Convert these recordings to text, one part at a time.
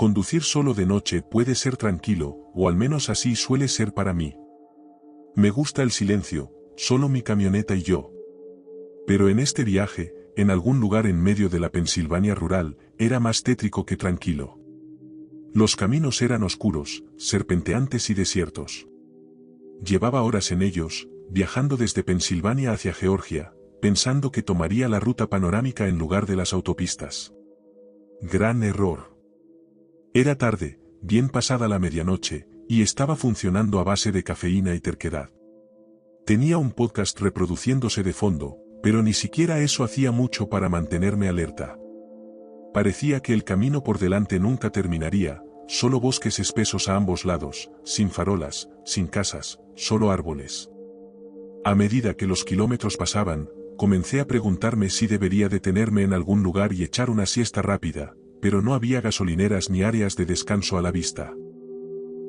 Conducir solo de noche puede ser tranquilo, o al menos así suele ser para mí. Me gusta el silencio, solo mi camioneta y yo. Pero en este viaje, en algún lugar en medio de la Pensilvania rural, era más tétrico que tranquilo. Los caminos eran oscuros, serpenteantes y desiertos. Llevaba horas en ellos, viajando desde Pensilvania hacia Georgia, pensando que tomaría la ruta panorámica en lugar de las autopistas. Gran error. Era tarde, bien pasada la medianoche, y estaba funcionando a base de cafeína y terquedad. Tenía un podcast reproduciéndose de fondo, pero ni siquiera eso hacía mucho para mantenerme alerta. Parecía que el camino por delante nunca terminaría, solo bosques espesos a ambos lados, sin farolas, sin casas, solo árboles. A medida que los kilómetros pasaban, comencé a preguntarme si debería detenerme en algún lugar y echar una siesta rápida, pero no había gasolineras ni áreas de descanso a la vista.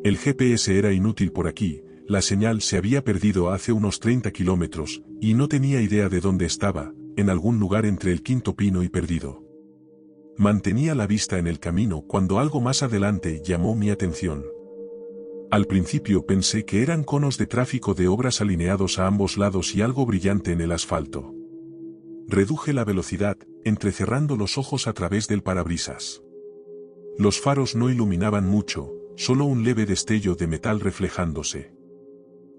El GPS era inútil por aquí, la señal se había perdido hace unos 30 kilómetros, y no tenía idea de dónde estaba, en algún lugar entre el Quinto Pino y Perdido. Mantenía la vista en el camino cuando algo más adelante llamó mi atención. Al principio pensé que eran conos de tráfico de obras alineados a ambos lados y algo brillante en el asfalto. Reduje la velocidad, entrecerrando los ojos a través del parabrisas. Los faros no iluminaban mucho, solo un leve destello de metal reflejándose.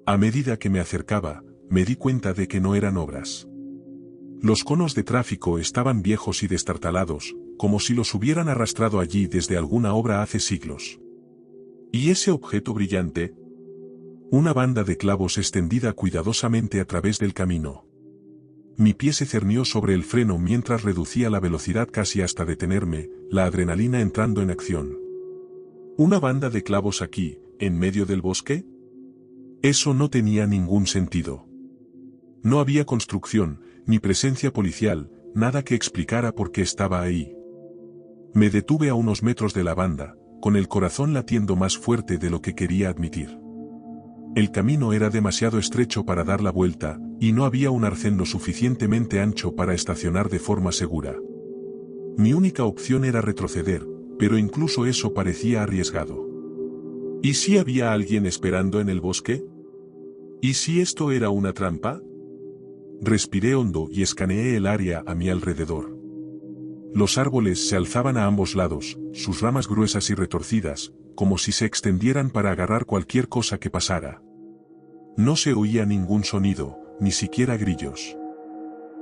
A medida que me acercaba, me di cuenta de que no eran obras. Los conos de tráfico estaban viejos y destartalados, como si los hubieran arrastrado allí desde alguna obra hace siglos. ¿Y ese objeto brillante? Una banda de clavos extendida cuidadosamente a través del camino. Mi pie se cernió sobre el freno mientras reducía la velocidad casi hasta detenerme, la adrenalina entrando en acción. ¿Una banda de clavos aquí, en medio del bosque? Eso no tenía ningún sentido. No había construcción, ni presencia policial, nada que explicara por qué estaba ahí. Me detuve a unos metros de la banda, con el corazón latiendo más fuerte de lo que quería admitir. El camino era demasiado estrecho para dar la vuelta, y no había un arcén lo suficientemente ancho para estacionar de forma segura. Mi única opción era retroceder, pero incluso eso parecía arriesgado. ¿Y si había alguien esperando en el bosque? ¿Y si esto era una trampa? Respiré hondo y escaneé el área a mi alrededor. Los árboles se alzaban a ambos lados, sus ramas gruesas y retorcidas, como si se extendieran para agarrar cualquier cosa que pasara. No se oía ningún sonido, ni siquiera grillos.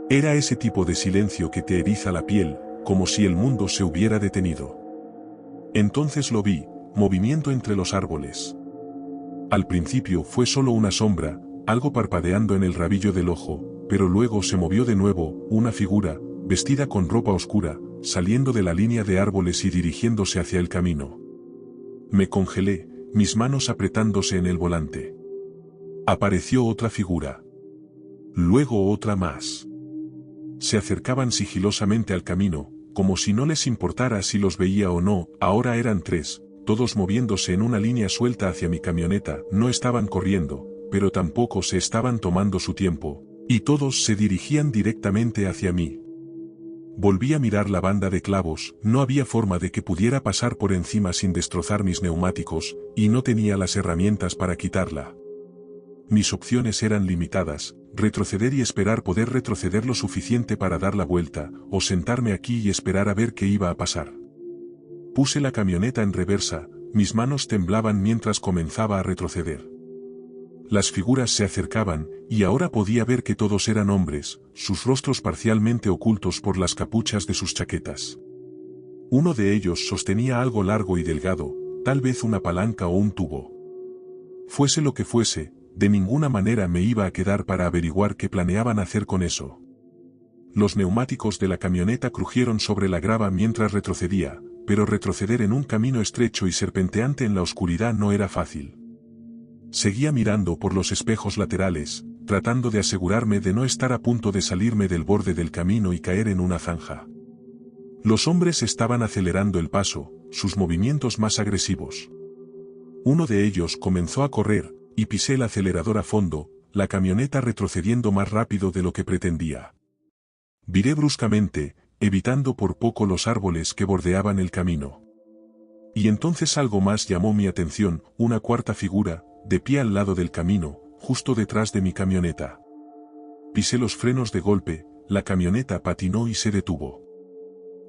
Era ese tipo de silencio que te eriza la piel, como si el mundo se hubiera detenido. Entonces lo vi, movimiento entre los árboles. Al principio fue solo una sombra, algo parpadeando en el rabillo del ojo, pero luego se movió de nuevo, una figura, vestida con ropa oscura, saliendo de la línea de árboles y dirigiéndose hacia el camino. Me congelé, mis manos apretándose en el volante. Apareció otra figura. Luego otra más. Se acercaban sigilosamente al camino, como si no les importara si los veía o no. Ahora eran tres, todos moviéndose en una línea suelta hacia mi camioneta. No estaban corriendo, pero tampoco se estaban tomando su tiempo, y todos se dirigían directamente hacia mí. Volví a mirar la banda de clavos, no había forma de que pudiera pasar por encima sin destrozar mis neumáticos, y no tenía las herramientas para quitarla. Mis opciones eran limitadas, retroceder y esperar poder retroceder lo suficiente para dar la vuelta, o sentarme aquí y esperar a ver qué iba a pasar. Puse la camioneta en reversa, mis manos temblaban mientras comenzaba a retroceder. Las figuras se acercaban, y ahora podía ver que todos eran hombres, sus rostros parcialmente ocultos por las capuchas de sus chaquetas. Uno de ellos sostenía algo largo y delgado, tal vez una palanca o un tubo. Fuese lo que fuese, de ninguna manera me iba a quedar para averiguar qué planeaban hacer con eso. Los neumáticos de la camioneta crujieron sobre la grava mientras retrocedía, pero retroceder en un camino estrecho y serpenteante en la oscuridad no era fácil. Seguía mirando por los espejos laterales, tratando de asegurarme de no estar a punto de salirme del borde del camino y caer en una zanja. Los hombres estaban acelerando el paso, sus movimientos más agresivos. Uno de ellos comenzó a correr, y pisé el acelerador a fondo, la camioneta retrocediendo más rápido de lo que pretendía. Viré bruscamente, evitando por poco los árboles que bordeaban el camino. Y entonces algo más llamó mi atención, una cuarta figura, de pie al lado del camino, justo detrás de mi camioneta. Pisé los frenos de golpe, la camioneta patinó y se detuvo.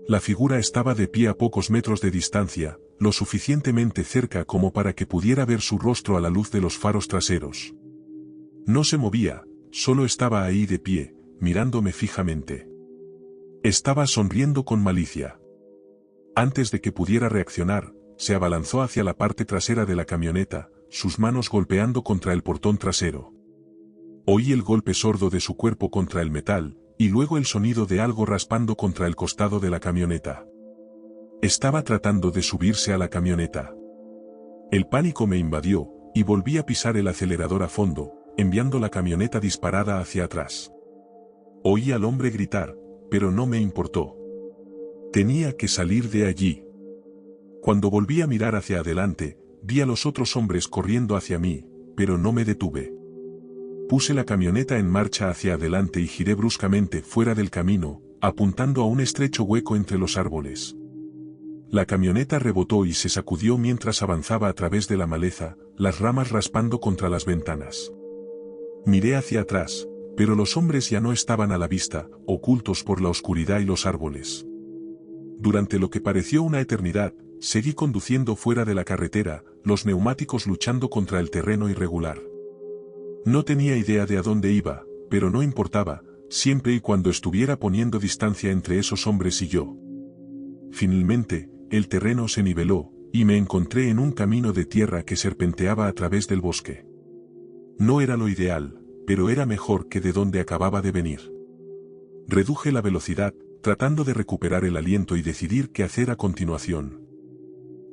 La figura estaba de pie a pocos metros de distancia, lo suficientemente cerca como para que pudiera ver su rostro a la luz de los faros traseros. No se movía, solo estaba ahí de pie, mirándome fijamente. Estaba sonriendo con malicia. Antes de que pudiera reaccionar, se abalanzó hacia la parte trasera de la camioneta, sus manos golpeando contra el portón trasero. Oí el golpe sordo de su cuerpo contra el metal, y luego el sonido de algo raspando contra el costado de la camioneta. Estaba tratando de subirse a la camioneta. El pánico me invadió, y volví a pisar el acelerador a fondo, enviando la camioneta disparada hacia atrás. Oí al hombre gritar, pero no me importó. Tenía que salir de allí. Cuando volví a mirar hacia adelante, vi a los otros hombres corriendo hacia mí, pero no me detuve. Puse la camioneta en marcha hacia adelante y giré bruscamente fuera del camino, apuntando a un estrecho hueco entre los árboles. La camioneta rebotó y se sacudió mientras avanzaba a través de la maleza, las ramas raspando contra las ventanas. Miré hacia atrás, pero los hombres ya no estaban a la vista, ocultos por la oscuridad y los árboles. Durante lo que pareció una eternidad, seguí conduciendo fuera de la carretera, los neumáticos luchando contra el terreno irregular. No tenía idea de a dónde iba, pero no importaba, siempre y cuando estuviera poniendo distancia entre esos hombres y yo. Finalmente, el terreno se niveló, y me encontré en un camino de tierra que serpenteaba a través del bosque. No era lo ideal, pero era mejor que de donde acababa de venir. Reduje la velocidad, tratando de recuperar el aliento y decidir qué hacer a continuación.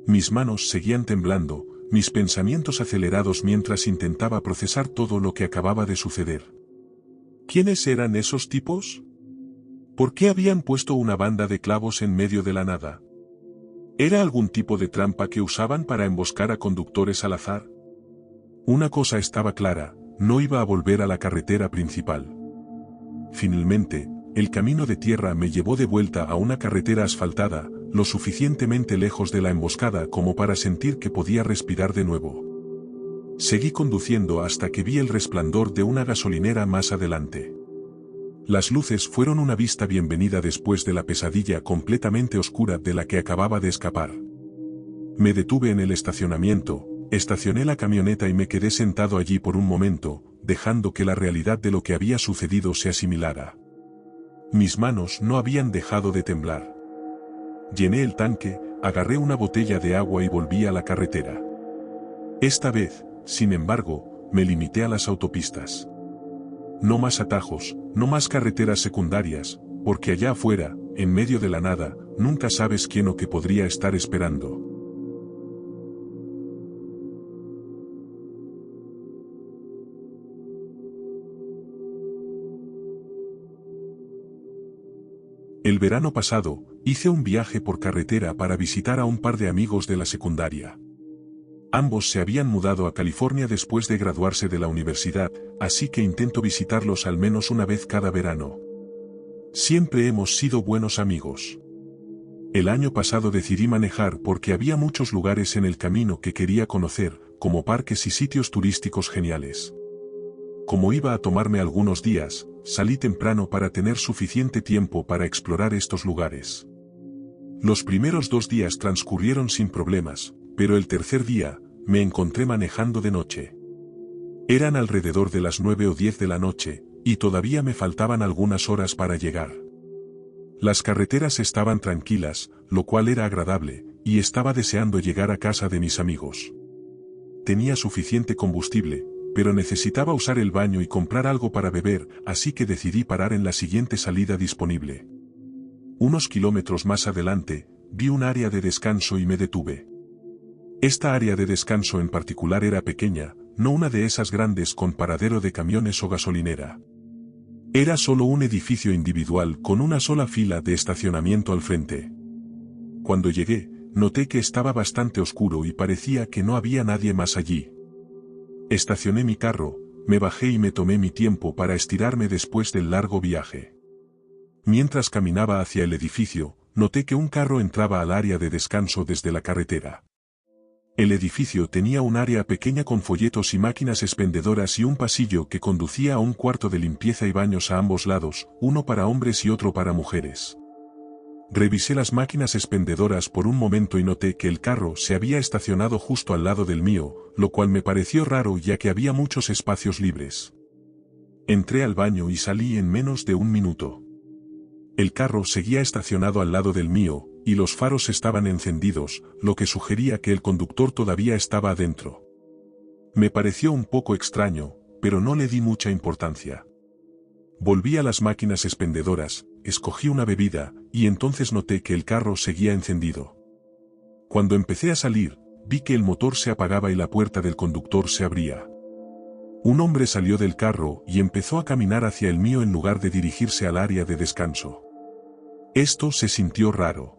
Mis manos seguían temblando, mis pensamientos acelerados mientras intentaba procesar todo lo que acababa de suceder. ¿Quiénes eran esos tipos? ¿Por qué habían puesto una banda de clavos en medio de la nada? ¿Era algún tipo de trampa que usaban para emboscar a conductores al azar? Una cosa estaba clara, no iba a volver a la carretera principal. Finalmente, el camino de tierra me llevó de vuelta a una carretera asfaltada, lo suficientemente lejos de la emboscada como para sentir que podía respirar de nuevo. Seguí conduciendo hasta que vi el resplandor de una gasolinera más adelante. Las luces fueron una vista bienvenida después de la pesadilla completamente oscura de la que acababa de escapar. Me detuve en el estacionamiento, estacioné la camioneta y me quedé sentado allí por un momento, dejando que la realidad de lo que había sucedido se asimilara. Mis manos no habían dejado de temblar. Llené el tanque, agarré una botella de agua y volví a la carretera. Esta vez, sin embargo, me limité a las autopistas. No más atajos, no más carreteras secundarias, porque allá afuera, en medio de la nada, nunca sabes quién o qué podría estar esperando. El verano pasado, hice un viaje por carretera para visitar a un par de amigos de la secundaria. Ambos se habían mudado a California después de graduarse de la universidad, así que intento visitarlos al menos una vez cada verano. Siempre hemos sido buenos amigos. El año pasado decidí manejar porque había muchos lugares en el camino que quería conocer, como parques y sitios turísticos geniales. Como iba a tomarme algunos días, salí temprano para tener suficiente tiempo para explorar estos lugares. Los primeros 2 días transcurrieron sin problemas, pero el tercer día, me encontré manejando de noche. Eran alrededor de las 9 o 10 de la noche, y todavía me faltaban algunas horas para llegar. Las carreteras estaban tranquilas, lo cual era agradable, y estaba deseando llegar a casa de mis amigos. Tenía suficiente combustible, pero necesitaba usar el baño y comprar algo para beber, así que decidí parar en la siguiente salida disponible. Unos kilómetros más adelante, vi un área de descanso y me detuve. Esta área de descanso en particular era pequeña, no una de esas grandes con paradero de camiones o gasolinera. Era solo un edificio individual con una sola fila de estacionamiento al frente. Cuando llegué, noté que estaba bastante oscuro y parecía que no había nadie más allí. Estacioné mi carro, me bajé y me tomé mi tiempo para estirarme después del largo viaje. Mientras caminaba hacia el edificio, noté que un carro entraba al área de descanso desde la carretera. El edificio tenía un área pequeña con folletos y máquinas expendedoras y un pasillo que conducía a un cuarto de limpieza y baños a ambos lados, uno para hombres y otro para mujeres. Revisé las máquinas expendedoras por un momento y noté que el carro se había estacionado justo al lado del mío, lo cual me pareció raro ya que había muchos espacios libres. Entré al baño y salí en menos de un minuto. El carro seguía estacionado al lado del mío, y los faros estaban encendidos, lo que sugería que el conductor todavía estaba adentro. Me pareció un poco extraño, pero no le di mucha importancia. Volví a las máquinas expendedoras, escogí una bebida, y entonces noté que el carro seguía encendido. Cuando empecé a salir, vi que el motor se apagaba y la puerta del conductor se abría. Un hombre salió del carro y empezó a caminar hacia el mío en lugar de dirigirse al área de descanso. Esto se sintió raro.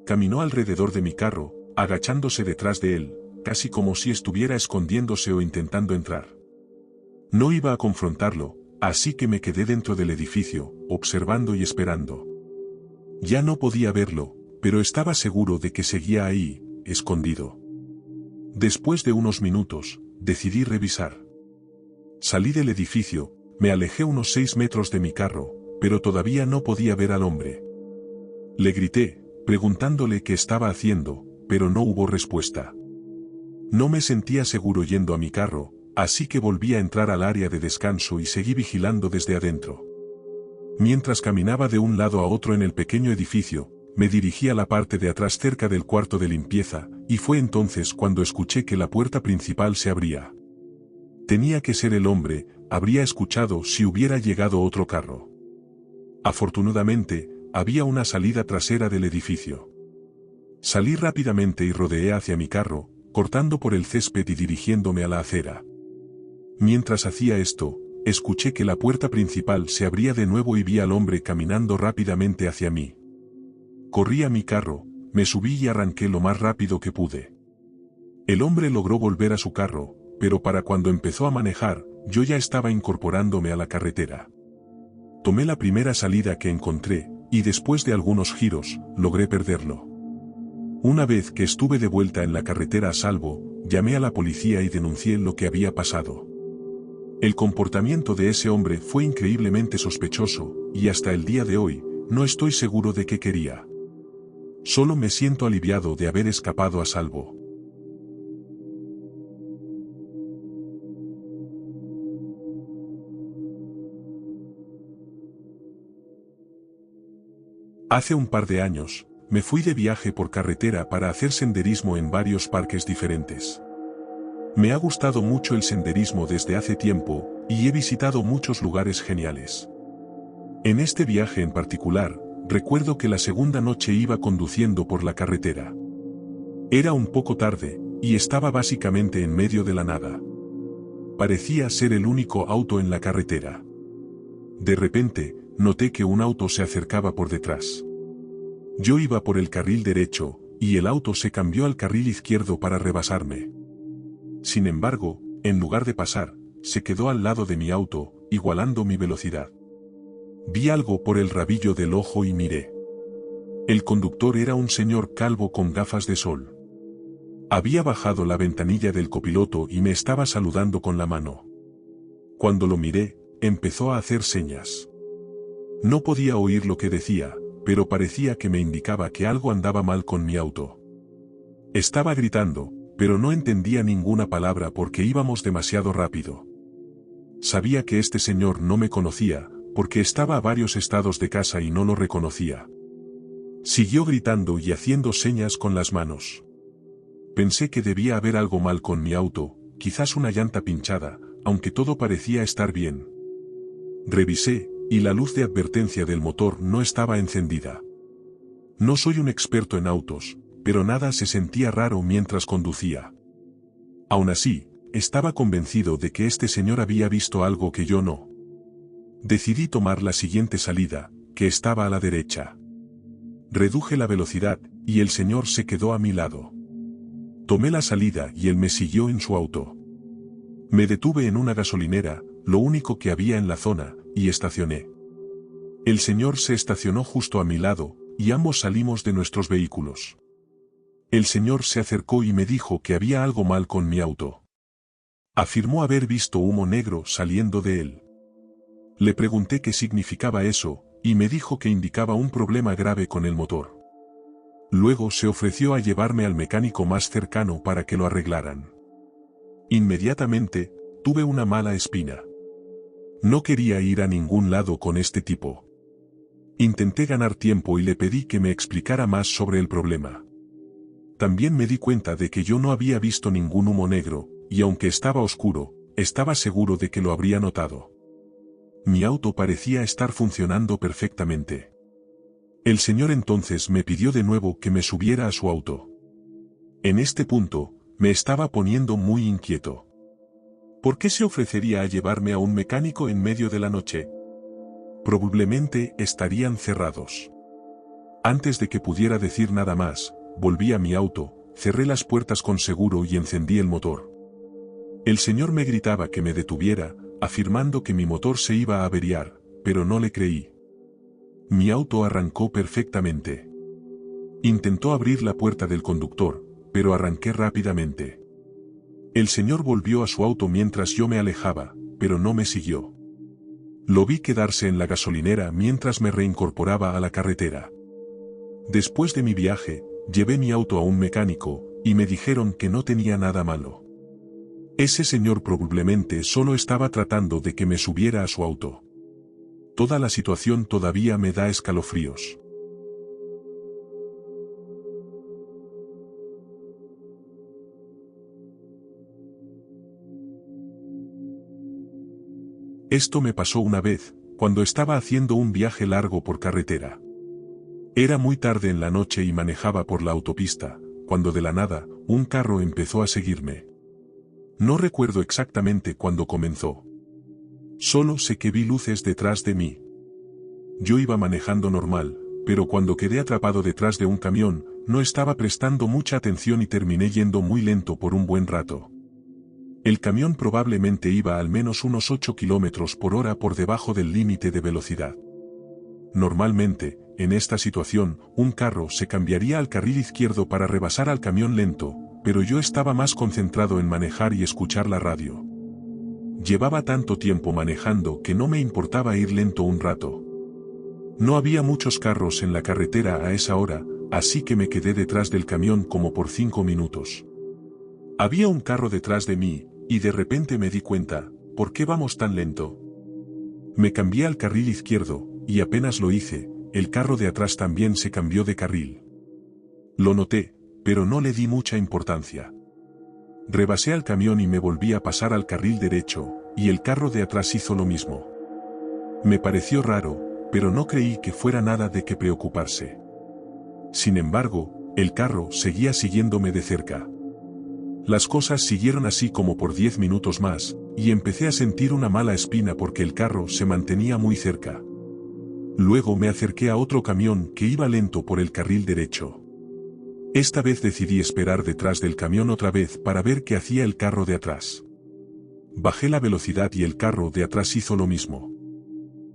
Caminó alrededor de mi carro, agachándose detrás de él, casi como si estuviera escondiéndose o intentando entrar. No iba a confrontarlo, así que me quedé dentro del edificio, observando y esperando. Ya no podía verlo, pero estaba seguro de que seguía ahí, escondido. Después de unos minutos, decidí revisar. Salí del edificio, me alejé unos 6 metros de mi carro, pero todavía no podía ver al hombre. Le grité, preguntándole qué estaba haciendo, pero no hubo respuesta. No me sentía seguro yendo a mi carro, así que volví a entrar al área de descanso y seguí vigilando desde adentro. Mientras caminaba de un lado a otro en el pequeño edificio, me dirigí a la parte de atrás cerca del cuarto de limpieza, y fue entonces cuando escuché que la puerta principal se abría. Tenía que ser el hombre, habría escuchado si hubiera llegado otro carro. Afortunadamente, había una salida trasera del edificio. Salí rápidamente y rodeé hacia mi carro, cortando por el césped y dirigiéndome a la acera. Mientras hacía esto, escuché que la puerta principal se abría de nuevo y vi al hombre caminando rápidamente hacia mí. Corrí a mi carro, me subí y arranqué lo más rápido que pude. El hombre logró volver a su carro, pero para cuando empezó a manejar, yo ya estaba incorporándome a la carretera. Tomé la primera salida que encontré, y después de algunos giros, logré perderlo. Una vez que estuve de vuelta en la carretera a salvo, llamé a la policía y denuncié lo que había pasado. El comportamiento de ese hombre fue increíblemente sospechoso, y hasta el día de hoy, no estoy seguro de qué quería. Solo me siento aliviado de haber escapado a salvo. Hace un par de años, me fui de viaje por carretera para hacer senderismo en varios parques diferentes. Me ha gustado mucho el senderismo desde hace tiempo, y he visitado muchos lugares geniales. En este viaje en particular, recuerdo que la segunda noche iba conduciendo por la carretera. Era un poco tarde, y estaba básicamente en medio de la nada. Parecía ser el único auto en la carretera. De repente, noté que un auto se acercaba por detrás. Yo iba por el carril derecho, y el auto se cambió al carril izquierdo para rebasarme. Sin embargo, en lugar de pasar, se quedó al lado de mi auto, igualando mi velocidad. Vi algo por el rabillo del ojo y miré. El conductor era un señor calvo con gafas de sol. Había bajado la ventanilla del copiloto y me estaba saludando con la mano. Cuando lo miré, empezó a hacer señas. No podía oír lo que decía, pero parecía que me indicaba que algo andaba mal con mi auto. Estaba gritando, pero no entendía ninguna palabra porque íbamos demasiado rápido. Sabía que este señor no me conocía, porque estaba a varios estados de casa y no lo reconocía. Siguió gritando y haciendo señas con las manos. Pensé que debía haber algo mal con mi auto, quizás una llanta pinchada, aunque todo parecía estar bien. Revisé, y la luz de advertencia del motor no estaba encendida. No soy un experto en autos, pero nada se sentía raro mientras conducía. Aún así, estaba convencido de que este señor había visto algo que yo no. Decidí tomar la siguiente salida, que estaba a la derecha. Reduje la velocidad, y el señor se quedó a mi lado. Tomé la salida y él me siguió en su auto. Me detuve en una gasolinera, lo único que había en la zona, y estacioné. El señor se estacionó justo a mi lado, y ambos salimos de nuestros vehículos. El señor se acercó y me dijo que había algo mal con mi auto. Afirmó haber visto humo negro saliendo de él. Le pregunté qué significaba eso, y me dijo que indicaba un problema grave con el motor. Luego se ofreció a llevarme al mecánico más cercano para que lo arreglaran. Inmediatamente, tuve una mala espina. No quería ir a ningún lado con este tipo. Intenté ganar tiempo y le pedí que me explicara más sobre el problema. También me di cuenta de que yo no había visto ningún humo negro, y aunque estaba oscuro, estaba seguro de que lo habría notado. Mi auto parecía estar funcionando perfectamente. El señor entonces me pidió de nuevo que me subiera a su auto. En este punto, me estaba poniendo muy inquieto. ¿Por qué se ofrecería a llevarme a un mecánico en medio de la noche? Probablemente estarían cerrados. Antes de que pudiera decir nada más, volví a mi auto, cerré las puertas con seguro y encendí el motor. El señor me gritaba que me detuviera, afirmando que mi motor se iba a averiar, pero no le creí. Mi auto arrancó perfectamente. Intentó abrir la puerta del conductor, pero arranqué rápidamente. El señor volvió a su auto mientras yo me alejaba, pero no me siguió. Lo vi quedarse en la gasolinera mientras me reincorporaba a la carretera. Después de mi viaje, llevé mi auto a un mecánico, y me dijeron que no tenía nada malo. Ese señor probablemente solo estaba tratando de que me subiera a su auto. Toda la situación todavía me da escalofríos. Esto me pasó una vez, cuando estaba haciendo un viaje largo por carretera. Era muy tarde en la noche y manejaba por la autopista, cuando de la nada, un carro empezó a seguirme. No recuerdo exactamente cuándo comenzó. Solo sé que vi luces detrás de mí. Yo iba manejando normal, pero cuando quedé atrapado detrás de un camión, no estaba prestando mucha atención y terminé yendo muy lento por un buen rato. El camión probablemente iba al menos unos 8 kilómetros por hora por debajo del límite de velocidad. Normalmente, en esta situación, un carro se cambiaría al carril izquierdo para rebasar al camión lento, pero yo estaba más concentrado en manejar y escuchar la radio. Llevaba tanto tiempo manejando que no me importaba ir lento un rato. No había muchos carros en la carretera a esa hora, así que me quedé detrás del camión como por 5 minutos. Había un carro detrás de mí, y de repente me di cuenta, ¿por qué vamos tan lento? Me cambié al carril izquierdo, y apenas lo hice, el carro de atrás también se cambió de carril. Lo noté, pero no le di mucha importancia. Rebasé al camión y me volví a pasar al carril derecho, y el carro de atrás hizo lo mismo. Me pareció raro, pero no creí que fuera nada de qué preocuparse. Sin embargo, el carro seguía siguiéndome de cerca. Las cosas siguieron así como por 10 minutos más, y empecé a sentir una mala espina porque el carro se mantenía muy cerca. Luego me acerqué a otro camión que iba lento por el carril derecho. Esta vez decidí esperar detrás del camión otra vez para ver qué hacía el carro de atrás. Bajé la velocidad y el carro de atrás hizo lo mismo.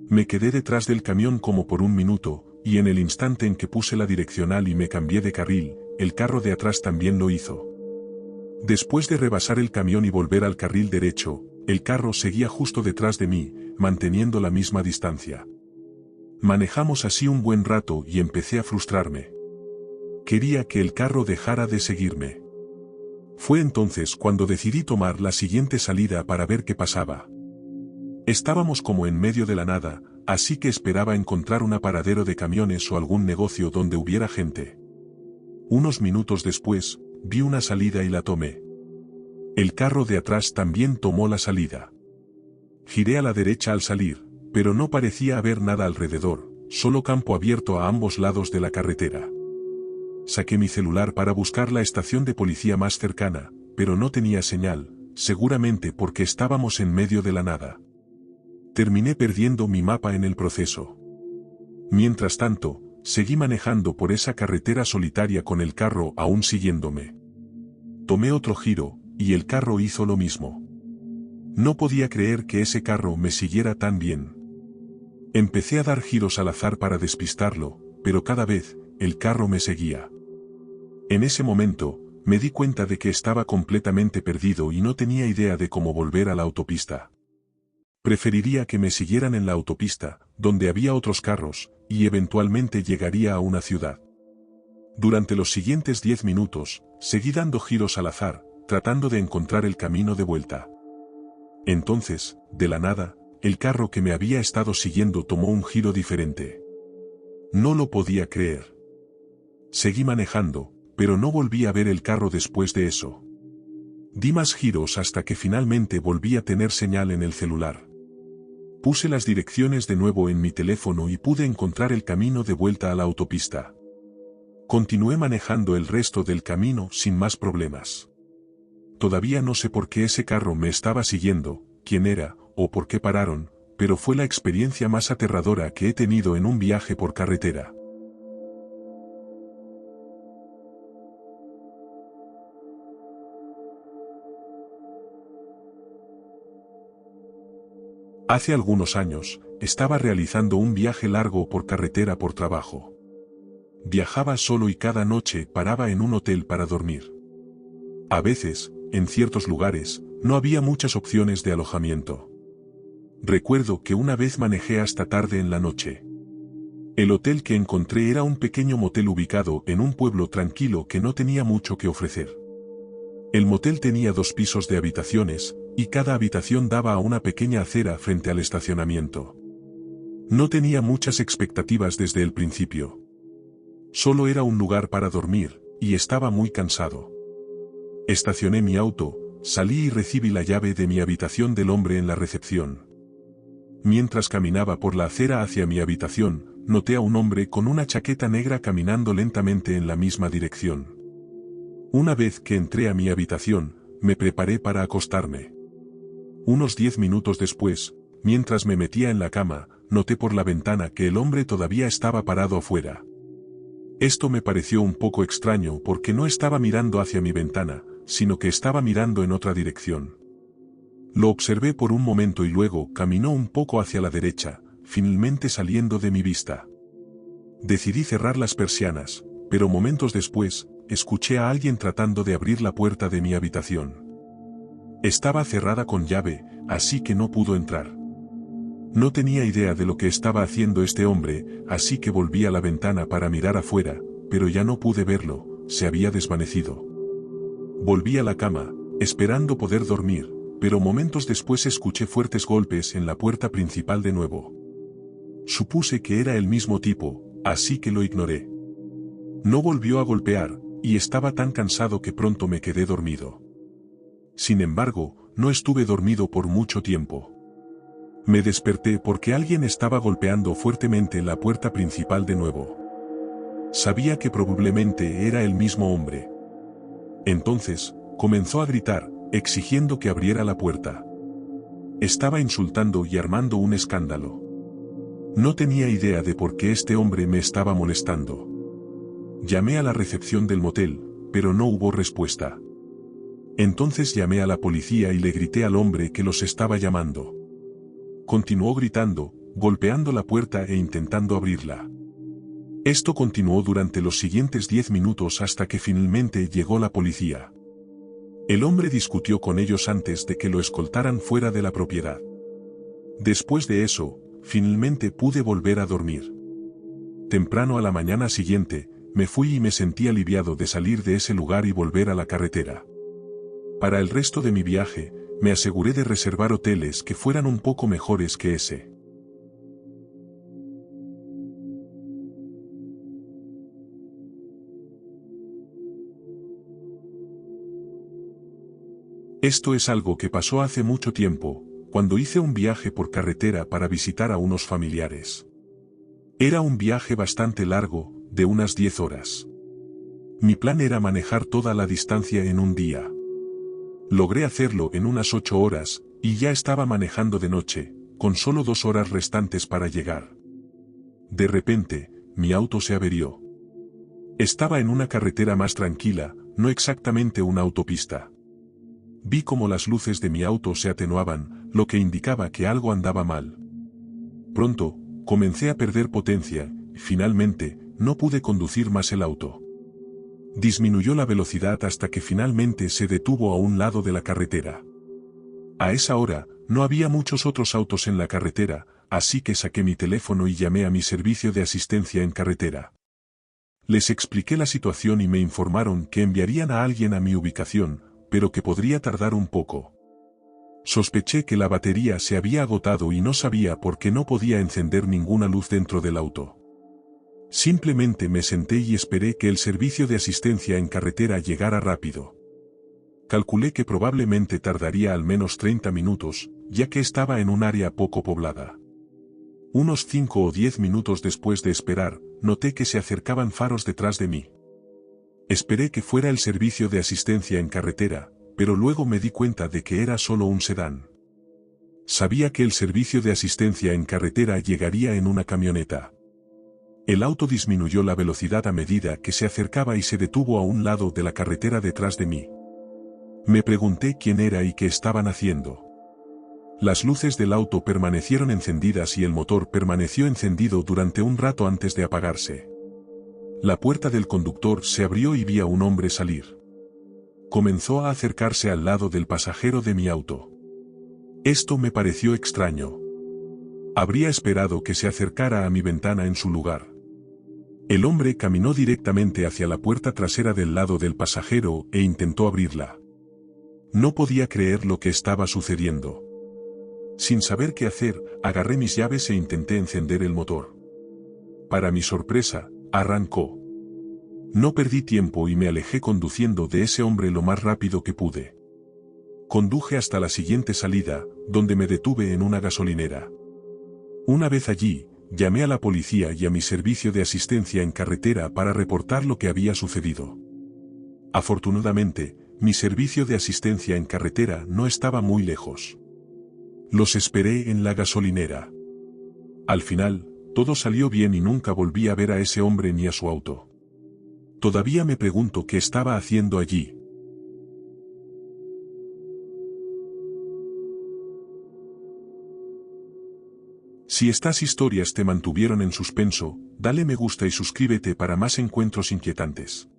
Me quedé detrás del camión como por un minuto, y en el instante en que puse la direccional y me cambié de carril, el carro de atrás también lo hizo. Después de rebasar el camión y volver al carril derecho, el carro seguía justo detrás de mí, manteniendo la misma distancia. Manejamos así un buen rato y empecé a frustrarme. Quería que el carro dejara de seguirme. Fue entonces cuando decidí tomar la siguiente salida para ver qué pasaba. Estábamos como en medio de la nada, así que esperaba encontrar un paradero de camiones o algún negocio donde hubiera gente. Unos minutos después, vi una salida y la tomé. El carro de atrás también tomó la salida. Giré a la derecha al salir, pero no parecía haber nada alrededor, solo campo abierto a ambos lados de la carretera. Saqué mi celular para buscar la estación de policía más cercana, pero no tenía señal, seguramente porque estábamos en medio de la nada. Terminé perdiendo mi mapa en el proceso. Mientras tanto, seguí manejando por esa carretera solitaria con el carro aún siguiéndome. Tomé otro giro, y el carro hizo lo mismo. No podía creer que ese carro me siguiera tan bien. Empecé a dar giros al azar para despistarlo, pero cada vez el carro me seguía. En ese momento, me di cuenta de que estaba completamente perdido y no tenía idea de cómo volver a la autopista. Preferiría que me siguieran en la autopista, donde había otros carros, y eventualmente llegaría a una ciudad. Durante los siguientes 10 minutos, seguí dando giros al azar, tratando de encontrar el camino de vuelta. Entonces, de la nada, el carro que me había estado siguiendo tomó un giro diferente. No lo podía creer. Seguí manejando, pero no volví a ver el carro después de eso. Di más giros hasta que finalmente volví a tener señal en el celular. Puse las direcciones de nuevo en mi teléfono y pude encontrar el camino de vuelta a la autopista. Continué manejando el resto del camino sin más problemas. Todavía no sé por qué ese carro me estaba siguiendo, quién era, o por qué pararon, pero fue la experiencia más aterradora que he tenido en un viaje por carretera. Hace algunos años, estaba realizando un viaje largo por carretera por trabajo. Viajaba solo y cada noche paraba en un hotel para dormir. A veces, en ciertos lugares, no había muchas opciones de alojamiento. Recuerdo que una vez manejé hasta tarde en la noche. El hotel que encontré era un pequeño motel ubicado en un pueblo tranquilo que no tenía mucho que ofrecer. El motel tenía 2 pisos de habitaciones, y cada habitación daba a una pequeña acera frente al estacionamiento. No tenía muchas expectativas desde el principio. Solo era un lugar para dormir, y estaba muy cansado. Estacioné mi auto, salí y recibí la llave de mi habitación del hombre en la recepción. Mientras caminaba por la acera hacia mi habitación, noté a un hombre con una chaqueta negra caminando lentamente en la misma dirección. Una vez que entré a mi habitación, me preparé para acostarme. Unos 10 minutos después, mientras me metía en la cama, noté por la ventana que el hombre todavía estaba parado afuera. Esto me pareció un poco extraño porque no estaba mirando hacia mi ventana, sino que estaba mirando en otra dirección. Lo observé por un momento y luego caminó un poco hacia la derecha, finalmente saliendo de mi vista. Decidí cerrar las persianas, pero momentos después, escuché a alguien tratando de abrir la puerta de mi habitación. Estaba cerrada con llave, así que no pudo entrar. No tenía idea de lo que estaba haciendo este hombre, así que volví a la ventana para mirar afuera, pero ya no pude verlo, se había desvanecido. Volví a la cama, esperando poder dormir, pero momentos después escuché fuertes golpes en la puerta principal de nuevo. Supuse que era el mismo tipo, así que lo ignoré. No volvió a golpear, y estaba tan cansado que pronto me quedé dormido. Sin embargo, no estuve dormido por mucho tiempo. Me desperté porque alguien estaba golpeando fuertemente la puerta principal de nuevo. Sabía que probablemente era el mismo hombre. Entonces, comenzó a gritar, exigiendo que abriera la puerta. Estaba insultando y armando un escándalo. No tenía idea de por qué este hombre me estaba molestando. Llamé a la recepción del motel, pero no hubo respuesta. Entonces llamé a la policía y le grité al hombre que los estaba llamando. Continuó gritando, golpeando la puerta e intentando abrirla. Esto continuó durante los siguientes 10 minutos hasta que finalmente llegó la policía. El hombre discutió con ellos antes de que lo escoltaran fuera de la propiedad. Después de eso, finalmente pude volver a dormir. Temprano a la mañana siguiente, me fui y me sentí aliviado de salir de ese lugar y volver a la carretera. Para el resto de mi viaje, me aseguré de reservar hoteles que fueran un poco mejores que ese. Esto es algo que pasó hace mucho tiempo, cuando hice un viaje por carretera para visitar a unos familiares. Era un viaje bastante largo, de unas 10 horas. Mi plan era manejar toda la distancia en un día. Logré hacerlo en unas 8 horas, y ya estaba manejando de noche, con solo 2 horas restantes para llegar. De repente, mi auto se averió. Estaba en una carretera más tranquila, no exactamente una autopista. Vi cómo las luces de mi auto se atenuaban, lo que indicaba que algo andaba mal. Pronto, comencé a perder potencia, y finalmente, no pude conducir más el auto. Disminuyó la velocidad hasta que finalmente se detuvo a un lado de la carretera. A esa hora, no había muchos otros autos en la carretera, así que saqué mi teléfono y llamé a mi servicio de asistencia en carretera. Les expliqué la situación y me informaron que enviarían a alguien a mi ubicación, pero que podría tardar un poco. Sospeché que la batería se había agotado y no sabía por qué no podía encender ninguna luz dentro del auto. Simplemente me senté y esperé que el servicio de asistencia en carretera llegara rápido. Calculé que probablemente tardaría al menos 30 minutos, ya que estaba en un área poco poblada. Unos 5 o 10 minutos después de esperar, noté que se acercaban faros detrás de mí. Esperé que fuera el servicio de asistencia en carretera, pero luego me di cuenta de que era solo un sedán. Sabía que el servicio de asistencia en carretera llegaría en una camioneta. El auto disminuyó la velocidad a medida que se acercaba y se detuvo a un lado de la carretera detrás de mí. Me pregunté quién era y qué estaban haciendo. Las luces del auto permanecieron encendidas y el motor permaneció encendido durante un rato antes de apagarse. La puerta del conductor se abrió y vi a un hombre salir. Comenzó a acercarse al lado del pasajero de mi auto. Esto me pareció extraño. Habría esperado que se acercara a mi ventana en su lugar. El hombre caminó directamente hacia la puerta trasera del lado del pasajero e intentó abrirla. No podía creer lo que estaba sucediendo. Sin saber qué hacer, agarré mis llaves e intenté encender el motor. Para mi sorpresa, arrancó. No perdí tiempo y me alejé conduciendo de ese hombre lo más rápido que pude. Conduje hasta la siguiente salida, donde me detuve en una gasolinera. Una vez allí, llamé a la policía y a mi servicio de asistencia en carretera para reportar lo que había sucedido. Afortunadamente, mi servicio de asistencia en carretera no estaba muy lejos. Los esperé en la gasolinera. Al final, todo salió bien y nunca volví a ver a ese hombre ni a su auto. Todavía me pregunto qué estaba haciendo allí. Si estas historias te mantuvieron en suspenso, dale me gusta y suscríbete para más encuentros inquietantes.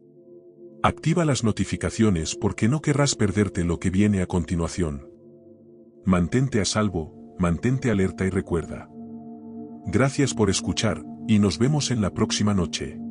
Activa las notificaciones porque no querrás perderte lo que viene a continuación. Mantente a salvo, mantente alerta y recuerda. Gracias por escuchar, y nos vemos en la próxima noche.